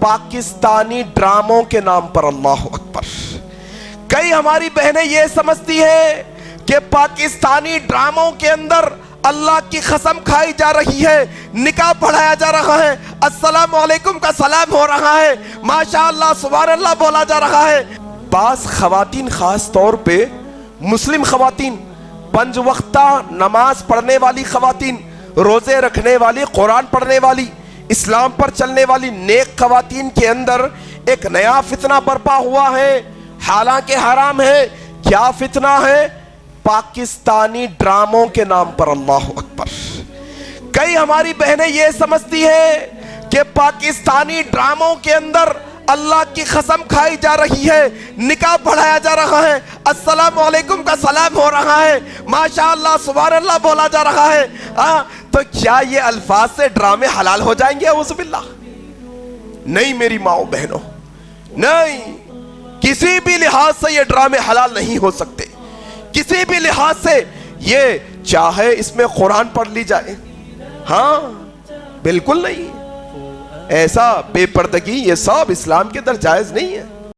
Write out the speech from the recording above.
پاکستانی ڈراموں کے نام پر۔ اللہ اکبر۔ کئی ہماری بہنیں یہ سمجھتی ہیں کہ پاکستانی ڈراموں کے اندر اللہ کی قسم کھائی جا رہی ہے، نکاح پڑھایا جا رہا ہے، السلام علیکم کا سلام ہو رہا ہے، ماشاءاللہ سبحان اللہ بولا جا رہا ہے۔ بعض خواتین، خاص طور پہ مسلم خواتین، 5 وقتہ نماز پڑھنے والی خواتین، روزے رکھنے والی، قرآن پڑھنے والی، اسلام پر چلنے والی نیک خواتین کے اندر ایک نیا فتنہ برپا ہوا ہے، حالانکہ حرام ہے۔ کیا فتنہ ہے؟ پاکستانی ڈراموں کے نام پر۔ اللہ اکبر۔ کئی ہماری بہنیں یہ سمجھتی ہیں کہ پاکستانی ڈراموں کے اندر اللہ کی قسم کھائی جا رہی ہے، نکاح پڑھایا جا رہا ہے، السلام علیکم کا سلام ہو رہا ہے، ماشاءاللہ سبحان اللہ بولا جا رہا ہے۔ تو کیا یہ الفاظ سے ڈرامے حلال ہو جائیں گے؟ اعوذ باللہ۔ نہیں میری ماؤں بہنوں، نہیں، کسی بھی لحاظ سے یہ ڈرامے حلال نہیں ہو سکتے، کسی بھی لحاظ سے۔ یہ چاہے اس میں قرآن پڑھ لی جائے، ہاں بالکل نہیں، ایسا بے پردگی یہ سب اسلام کے اندر جائز نہیں ہے۔